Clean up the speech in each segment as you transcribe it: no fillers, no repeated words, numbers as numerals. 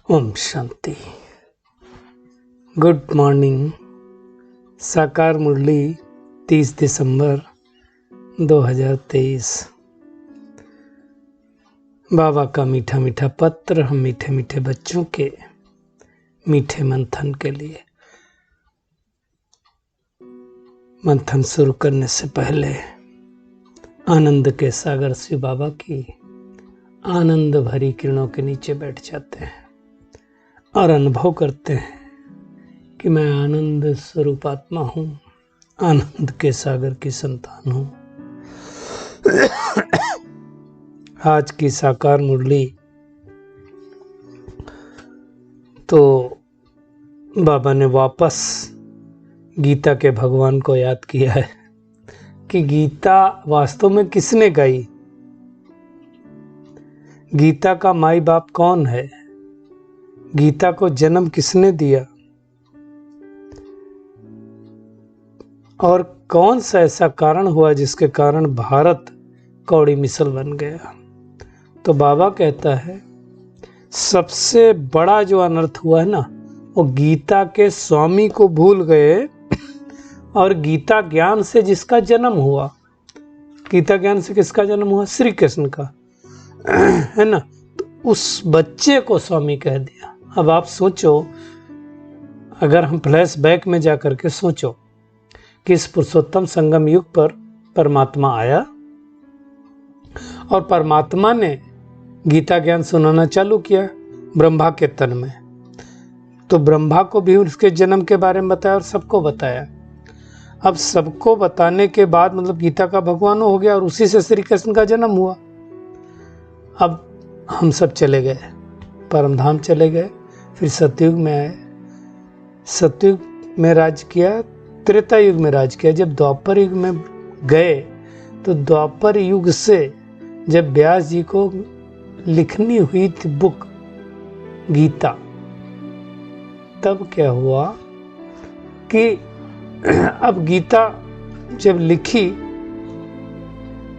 Om Shanti. Good morning. साकार मुरली 30 दिसंबर 2023। बाबा का मीठा मीठा पत्र हम मीठे मीठे बच्चों के मीठे मंथन के लिए। मंथन शुरू करने से पहले आनंद के सागर शिव बाबा की आनंद भरी किरणों के नीचे बैठ जाते हैं और अनुभव करते हैं कि मैं आनंद स्वरूप आत्मा हूँ, आनंद के सागर की संतान हूँ। आज की साकार मुरली तो बाबा ने वापस गीता के भगवान को याद किया है कि गीता वास्तव में किसने गाई, गीता का माई बाप कौन है, गीता को जन्म किसने दिया और कौन सा ऐसा कारण हुआ जिसके कारण भारत कौड़ी मिसल बन गया। तो बाबा कहता है सबसे बड़ा जो अनर्थ हुआ है ना, वो गीता के स्वामी को भूल गए और गीता ज्ञान से जिसका जन्म हुआ, गीता ज्ञान से किसका जन्म हुआ, श्री कृष्ण का, है ना, तो उस बच्चे को स्वामी कह दिया। अब आप सोचो, अगर हम फ्लैश बैक में जाकर के सोचो कि इस पुरुषोत्तम संगम युग पर परमात्मा आया और परमात्मा ने गीता ज्ञान सुनाना चालू किया ब्रह्मा के तन में, तो ब्रह्मा को भी उसके जन्म के बारे में बताया और सबको बताया। अब सबको बताने के बाद मतलब गीता का भगवान हो गया और उसी से श्री कृष्ण का जन्म हुआ। अब हम सब चले गए, परमधाम चले गए, फिर सतयुग में आए, सतयुग में राज किया, त्रेता युग में राज किया। जब द्वापर युग में गए तो द्वापर युग से जब व्यास जी को लिखनी हुई थी बुक गीता, तब क्या हुआ कि अब गीता जब लिखी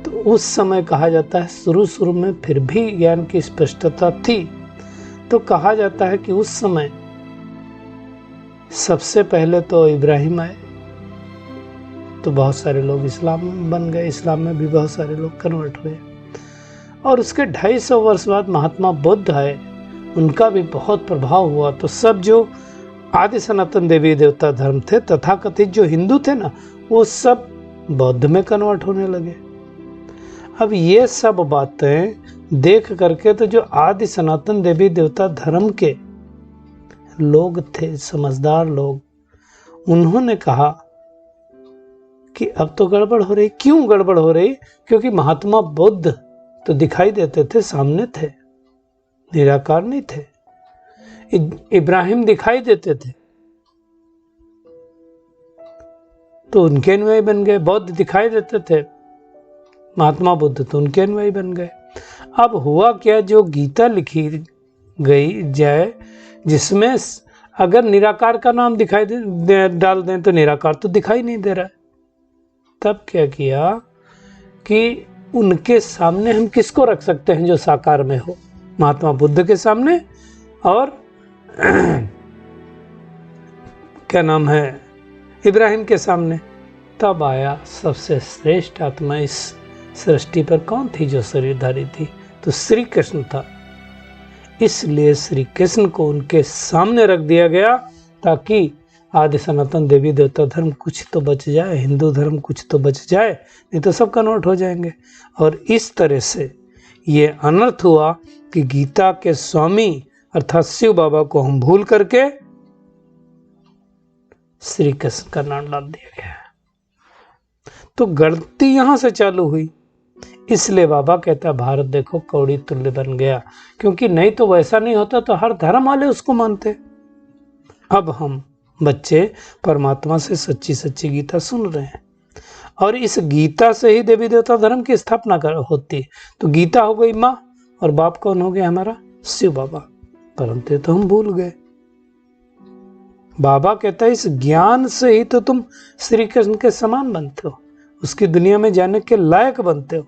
तो उस समय कहा जाता है, शुरू में फिर भी ज्ञान की स्पष्टता थी, तो कहा जाता है कि उस समय सबसे पहले तो इब्राहिम आए, तो बहुत सारे लोग इस्लाम बन गए, इस्लाम में भी बहुत सारे लोग कन्वर्ट हुए। और उसके 250 वर्ष बाद महात्मा बुद्ध आए, उनका भी बहुत प्रभाव हुआ। तो सब जो आदि सनातन देवी देवता धर्म थे, तथाकथित जो हिंदू थे ना, वो सब बौद्ध में कन्वर्ट होने लगे। अब ये सब बातें देख करके तो जो आदि सनातन देवी देवता धर्म के लोग थे, समझदार लोग, उन्होंने कहा कि अब तो गड़बड़ हो रही। क्यों गड़बड़ हो रही? क्योंकि महात्मा बुद्ध तो दिखाई देते थे, सामने थे, निराकार नहीं थे। इब्राहिम दिखाई देते थे तो उनके अनुयायी बन गए, बौद्ध दिखाई देते थे, महात्मा बुद्ध तो उनके अनुयायी बन गए। अब हुआ क्या, जो गीता लिखी गई जाए जिसमें अगर निराकार का नाम दिखाई डाल दें तो निराकार तो दिखाई नहीं दे रहा है। तब क्या किया कि उनके सामने हम किसको रख सकते हैं जो साकार में हो, महात्मा बुद्ध के सामने और क्या नाम है, इब्राहिम के सामने। तब आया सबसे श्रेष्ठ आत्मा इस सृष्टि पर कौन थी जो शरीरधारी थी, तो श्री कृष्ण था। इसलिए श्री कृष्ण को उनके सामने रख दिया गया ताकि आदि सनातन देवी देवता धर्म कुछ तो बच जाए, हिंदू धर्म कुछ तो बच जाए, नहीं तो सब कन्वर्ट हो जाएंगे। और इस तरह से ये अनर्थ हुआ कि गीता के स्वामी अर्थात शिव बाबा को हम भूल करके श्री कृष्ण का नाम डाल दिया गया। तो गलती यहां से चालू हुई। इसलिए बाबा कहता है भारत देखो कौड़ी तुल्य बन गया, क्योंकि नहीं तो वैसा नहीं होता तो हर धर्म वाले उसको मानते। अब हम बच्चे परमात्मा से सच्ची सच्ची गीता सुन रहे हैं और इस गीता से ही देवी देवता धर्म की स्थापना होती। तो गीता हो गई माँ और बाप कौन हो गया हमारा, शिव बाबा, परंतु तो हम भूल गए। बाबा कहता है इस ज्ञान से ही तो तुम श्री कृष्ण के समान बनते हो, उसकी दुनिया में जाने के लायक बनते हो।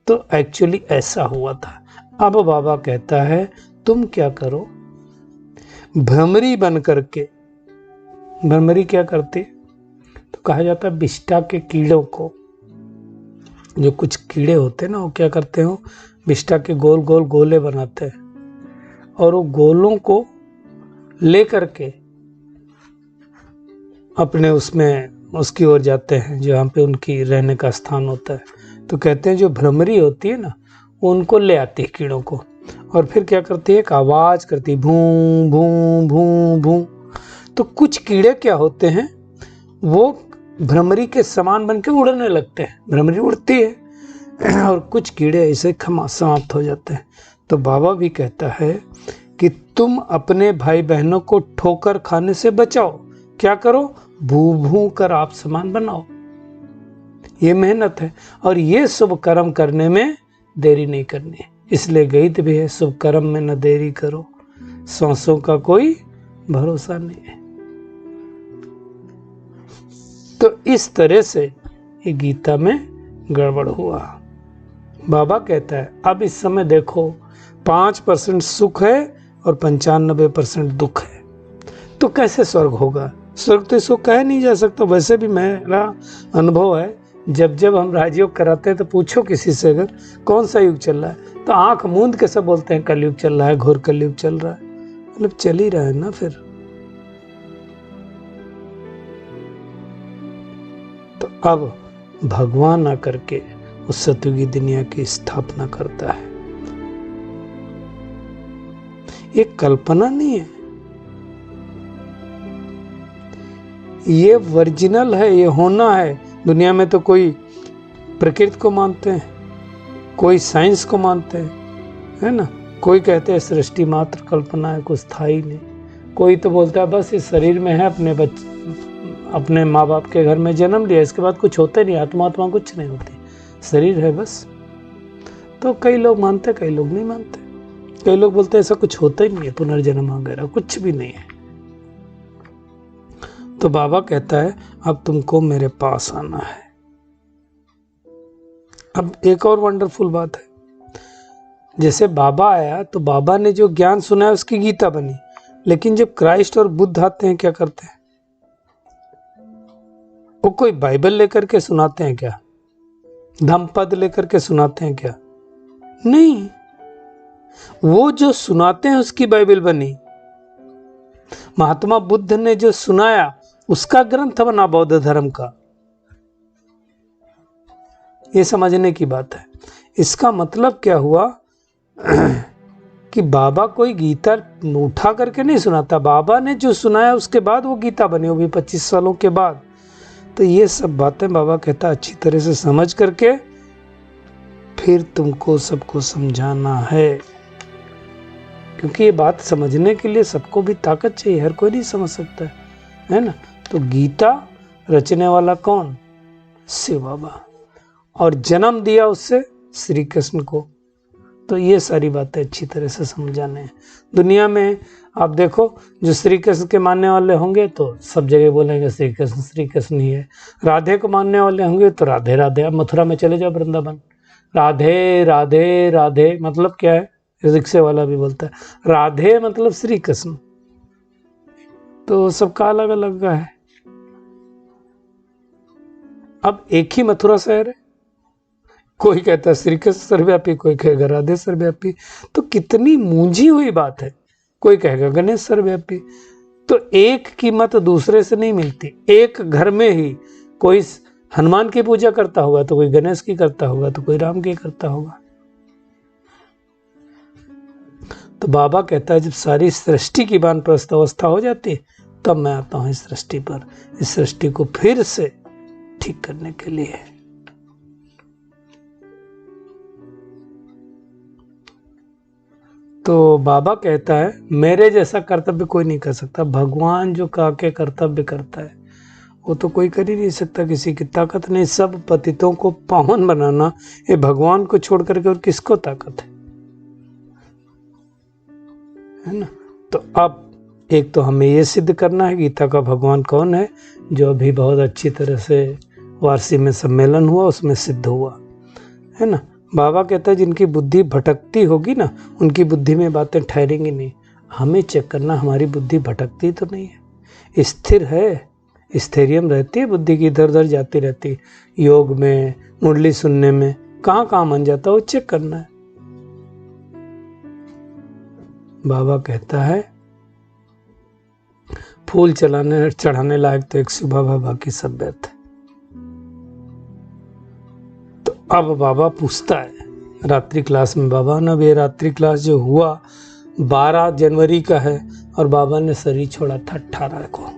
तो एक्चुअली ऐसा हुआ था। अब बाबा कहता है तुम क्या करो, भ्रमरी बन करके। भ्रमरी क्या करती, तो कहा जाता है विष्ठा के कीड़ों को, जो कुछ कीड़े होते हैं ना, वो क्या करते हो, विष्ठा के गोल गोल गोले बनाते हैं और वो गोलों को ले करके अपने उसमें उसकी ओर जाते हैं जहाँ पे उनकी रहने का स्थान होता है। तो कहते हैं जो भ्रमरी होती है ना, वो उनको ले आती है कीड़ों को, और फिर क्या करती है, एक आवाज करती है, भूं भूं भूं भूं। तो कुछ कीड़े क्या होते हैं, वो भ्रमरी के समान बन के उड़ने लगते हैं, भ्रमरी उड़ती है और कुछ कीड़े ऐसे समाप्त हो जाते हैं। तो बाबा भी कहता है कि तुम अपने भाई बहनों को ठोकर खाने से बचाओ, क्या करो, भू भू कर आप समान बनाओ। ये मेहनत है और ये शुभ कर्म करने में देरी नहीं करनी है। इसलिए गीत भी है, शुभ कर्म में न देरी करो, सांसों का कोई भरोसा नहीं है। तो इस तरह से ये गीता में गड़बड़ हुआ। बाबा कहता है अब इस समय देखो 5% सुख है और 95% दुख है, तो कैसे स्वर्ग होगा? स्वर्ग तो इसको कह नहीं जा सकता। वैसे भी मेरा अनुभव है, जब जब हम राजयोग कराते हैं तो पूछो किसी से अगर कौन सा युग चल रहा है, तो आंख मूंद के सब बोलते हैं कलयुग चल रहा है, घोर कलयुग चल रहा है। मतलब चल ही रहा है ना। फिर तो अब भगवान आकर के उस सतयुगी दुनिया की स्थापना करता है। ये कल्पना नहीं है, ये ओरिजिनल है, ये होना है। दुनिया में तो कोई प्रकृति को मानते हैं, कोई साइंस को मानते हैं, है ना, कोई कहते हैं सृष्टि मात्र कल्पना है, कुछ था ही नहीं। कोई तो बोलता है बस इस शरीर में है, अपने माँ बाप के घर में जन्म लिया, इसके बाद कुछ होता नहीं, आत्मा कुछ नहीं होती, शरीर है बस। तो कई लोग मानते, कई लोग नहीं मानते। कई लोग बोलते हैं ऐसा कुछ होता ही नहीं है, पुनर्जन्म वगैरह कुछ भी नहीं है। तो बाबा कहता है अब तुमको मेरे पास आना है। अब एक और वंडरफुल बात है, जैसे बाबा आया तो बाबा ने जो ज्ञान सुना है उसकी गीता बनी, लेकिन जब क्राइस्ट और बुद्ध आते हैं क्या करते हैं? वो कोई बाइबल लेकर के सुनाते हैं क्या? धम्मपद लेकर के सुनाते हैं क्या? नहीं, वो जो सुनाते हैं उसकी बाइबल बनी। महात्मा बुद्ध ने जो सुनाया उसका ग्रंथ बना बौद्ध धर्म का। ये समझने की बात है। इसका मतलब क्या हुआ कि बाबा कोई गीता उठा करके नहीं सुनाता, बाबा ने जो सुनाया उसके बाद वो गीता बनी, वो भी 25 सालों के बाद। तो ये सब बातें बाबा कहता अच्छी तरह से समझ करके फिर तुमको सबको समझाना है, क्योंकि ये बात समझने के लिए सबको भी ताकत चाहिए, हर कोई नहीं समझ सकता है ना। तो गीता रचने वाला कौन? शिव बाबा, और जन्म दिया उससे श्री कृष्ण को। तो ये सारी बातें अच्छी तरह से समझाने हैं। दुनिया में आप देखो, जो श्री कृष्ण के मानने वाले होंगे तो सब जगह बोलेंगे श्री कृष्ण ही है। राधे को मानने वाले होंगे तो राधे राधे। आप मथुरा में चले जाओ, वृंदावन, राधे राधे राधे मतलब क्या है? रिक्शे वाला भी बोलता है राधे मतलब श्री कृष्ण। तो सबका अलग अलग का है। अब एक ही मथुरा शहर है, कोई कहता है श्री कृष्ण सर्वव्यापी, कोई कहेगा राधे सर्वव्यापी। तो कितनी मूंझी हुई बात है। कोई कहेगा गणेश सर्वव्यापी। तो एक की मत दूसरे से नहीं मिलती। एक घर में ही कोई हनुमान की पूजा करता होगा तो कोई गणेश की करता होगा तो कोई राम की करता होगा। तो बाबा कहता है जब सारी सृष्टि की वानप्रस्थ अवस्था हो जाती है तब मैं आता हूं इस सृष्टि पर, इस सृष्टि को फिर से ठीक करने के लिए। तो बाबा कहता है मेरे जैसा कर्तव्य कोई नहीं कर सकता। भगवान जो कहा के कर्तव्य करता है वो तो कोई कर ही नहीं सकता, किसी की ताकत नहीं। सब पतितों को पावन बनाना ये भगवान को छोड़ करके और किसको ताकत है ना। तो अब एक तो हमें ये सिद्ध करना है गीता का भगवान कौन है, जो अभी बहुत अच्छी तरह से वार्षिक में सम्मेलन हुआ उसमें सिद्ध हुआ है ना। बाबा कहता है जिनकी बुद्धि भटकती होगी ना, उनकी बुद्धि में बातें ठहरेंगी नहीं। हमें चेक करना हमारी बुद्धि भटकती तो नहीं है, स्थिर है, स्थैर्यम रहती है बुद्धि की, इधर उधर जाती रहती है। योग में, मुरली सुनने में कहाँ कहाँ मन जाता है वो चेक करना है। बाबा कहता है फूल चढ़ाने लायक तो एक शिव बाबा, बाकी सब व्यर्थ है। तो अब बाबा पूछता है रात्रि क्लास में, बाबा ना ये रात्रि क्लास जो हुआ 12 जनवरी का है और बाबा ने शरीर छोड़ा था 18 को।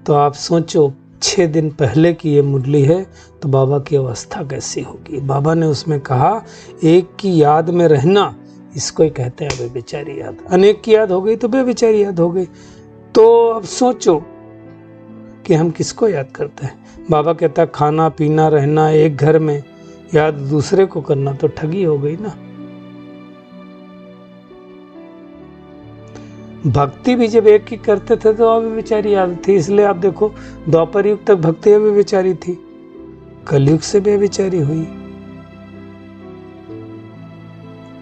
तो आप सोचो 6 दिन पहले की ये मुरली है तो बाबा की अवस्था कैसी होगी। बाबा ने उसमें कहा एक की याद में रहना, इसको ही कहते हैं बेविचारी याद। अनेक की याद हो गई तो बेविचारी याद हो गई। तो अब सोचो कि हम किसको याद करते हैं। बाबा कहता खाना पीना रहना एक घर में, याद दूसरे को करना तो ठगी हो गई ना। भक्ति भी जब एक की करते थे तो अव्यभिचारी याद थी। इसलिए आप देखो द्वापर युग तक भक्ति अव्यभिचारी थी, कलयुग से बेविचारी हुई।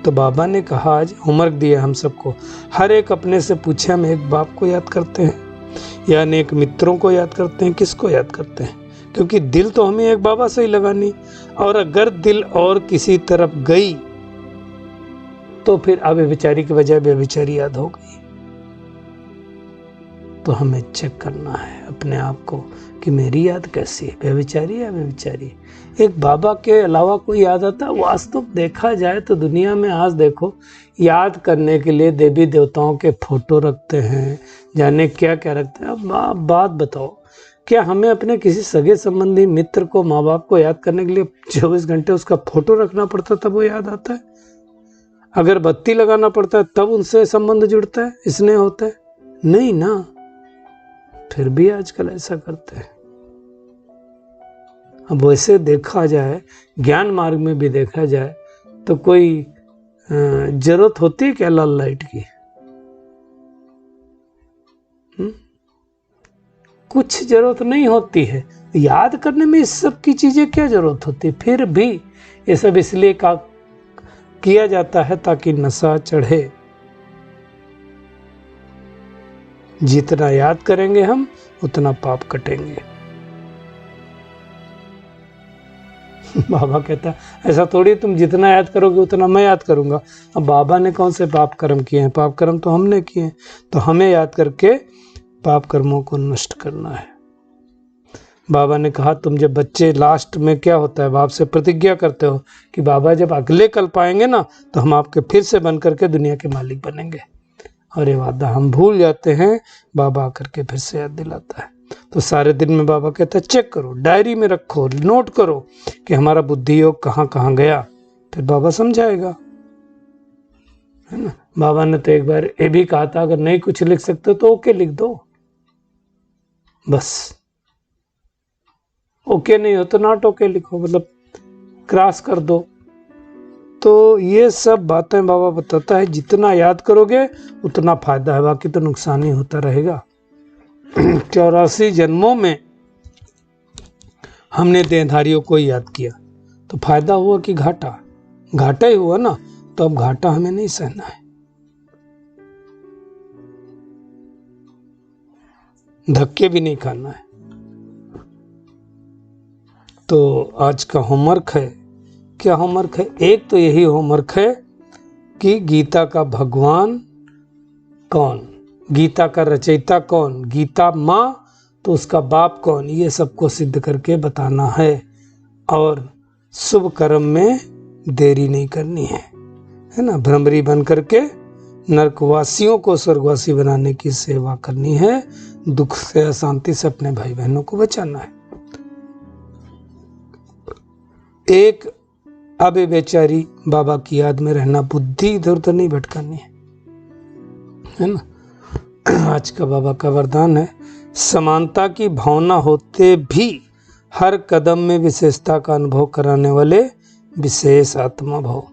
तो बाबा ने कहा आज होमवर्क दिया हम सबको, हर एक अपने से पूछे हम एक बाप को याद करते हैं या अनेक मित्रों को याद करते हैं, किसको याद करते हैं। क्योंकि दिल तो हमें एक बाबा से ही लगानी, और अगर दिल और किसी तरफ गई तो फिर अव्यभिचारी की बजाय बेविचारी याद हो गई। तो हमें चेक करना है अपने आप को कि मेरी याद कैसी है, बेविचारी या बेविचारी। एक बाबा के अलावा कोई याद आता है? वास्तव देखा जाए तो दुनिया में आज देखो याद करने के लिए देवी देवताओं के फोटो रखते हैं, जाने क्या क्या रखते हैं। अब बात बताओ, क्या हमें अपने किसी सगे संबंधी मित्र को, माँ बाप को याद करने के लिए 24 घंटे उसका फोटो रखना पड़ता तब वो याद आता है? अगर बत्ती लगाना पड़ता है तब उनसे संबंध जुड़ता है, स्नेह होता है? नहीं ना। फिर भी आजकल ऐसा करते हैं। अब वैसे देखा जाए, ज्ञान मार्ग में भी देखा जाए तो कोई जरूरत होती है क्या लाल लाइट की? कुछ जरूरत नहीं होती है। याद करने में इस सब की चीजें क्या जरूरत होती है? फिर भी ये सब इसलिए किया जाता है ताकि नशा चढ़े। जितना याद करेंगे हम उतना पाप कटेंगे। बाबा कहता है ऐसा थोड़ी तुम जितना याद करोगे उतना मैं याद करूंगा। अब बाबा ने कौन से पाप कर्म किए हैं? पाप कर्म तो हमने किए हैं, तो हमें याद करके पाप कर्मों को नष्ट करना है। बाबा ने कहा तुम जब बच्चे लास्ट में क्या होता है, बाप से प्रतिज्ञा करते हो कि बाबा जब अगले कल पाएंगे ना तो हम आपके फिर से बन करके दुनिया के मालिक बनेंगे। और ये वादा हम भूल जाते हैं, बाबा आकर के फिर से याद दिलाता है। तो सारे दिन में बाबा कहता है चेक करो, डायरी में रखो, नोट करो कि हमारा बुद्धि योग कहाँ कहाँ गया। फिर बाबा समझाएगा, है ना। बाबा ने तो एक बार ये भी कहा था अगर नहीं कुछ लिख सकते तो ओके लिख दो, बस। ओके नहीं हो तो नॉट ओके लिखो, मतलब क्रॉस कर दो। तो ये सब बातें बाबा बताता है, जितना याद करोगे उतना फायदा है, बाकी तो नुकसान ही होता रहेगा। 84 जन्मों में हमने देहधारियों को याद किया तो फायदा हुआ कि घाटा? घाटा ही हुआ ना। तो अब घाटा हमें नहीं सहना है, धक्के भी नहीं खाना है। तो आज का होमवर्क है, क्या होमवर्क है? एक तो यही होमवर्क है कि गीता का भगवान कौन, गीता का रचयिता कौन, गीता माँ तो उसका बाप कौन, ये सबको सिद्ध करके बताना है। और शुभ कर्म में देरी नहीं करनी है ना। भ्रमरी बन करके नरकवासियों को स्वर्गवासी बनाने की सेवा करनी है। दुख से, अशांति से अपने भाई बहनों को बचाना है। एक अव्यभिचारी बाबा की याद में रहना, बुद्धि इधर उधर नहीं भटकानी है ना। आज का बाबा का वरदान है, समानता की भावना होते भी हर कदम में विशेषता का अनुभव कराने वाले विशेष आत्मा भाव।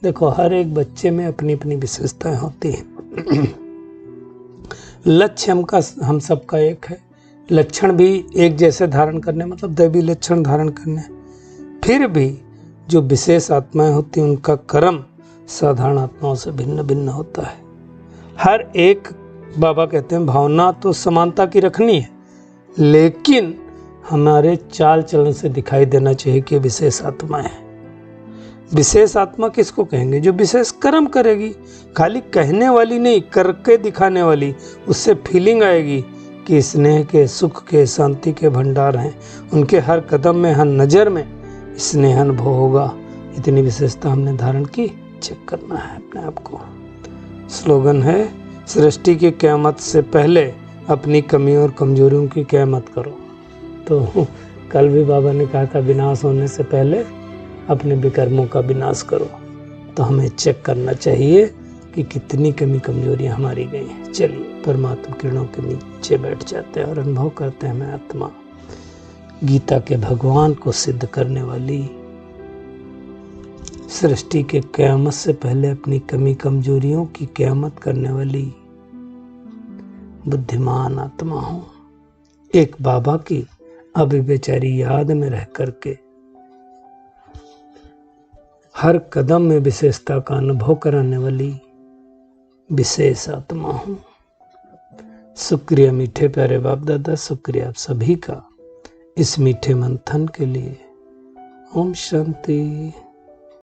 देखो हर एक बच्चे में अपनी अपनी विशेषताएं होती हैं। लक्ष्य हम सबका एक है, लक्षण भी एक जैसे धारण करने, मतलब दैवी लक्षण धारण करने। फिर भी जो विशेष आत्माएं होती हैं उनका कर्म साधारण आत्माओं से भिन्न भिन्न होता है। हर एक, बाबा कहते हैं, भावना तो समानता की रखनी है, लेकिन हमारे चाल चलन से दिखाई देना चाहिए कि विशेष आत्मा है। विशेष आत्मा किसको कहेंगे? जो विशेष कर्म करेगी, खाली कहने वाली नहीं, करके दिखाने वाली। उससे फीलिंग आएगी कि स्नेह के, सुख के, शांति के भंडार हैं। उनके हर कदम में, हर नज़र में स्नेह अनुभव होगा। इतनी विशेषता हमने धारण की। चेक करना है अपने आप को। स्लोगन है, सृष्टि की क़यामत से पहले अपनी कमी और कमजोरियों की क्या मत करो। तो कल भी बाबा ने कहा था, विनाश होने से पहले अपने विकर्मों का विनाश करो। तो हमें चेक करना चाहिए कि कितनी कमी कमजोरियां हमारी गई हैं। चलिए परमात्मा किरणों के नीचे बैठ जाते हैं और अनुभव करते हैं मैं आत्मा, गीता के भगवान को सिद्ध करने वाली, सृष्टि के क़यामत से पहले अपनी कमी कमजोरियों की क़यामत करने वाली बुद्धिमान आत्मा हूँ। एक बाबा की अभिव्यचारी याद में रह करके हर कदम में विशेषता का अनुभव कराने वाली विशेष आत्मा हूँ। शुक्रिया मीठे प्यारे बाप दादा, शुक्रिया आप सभी का इस मीठे मंथन के लिए। ओम शांति।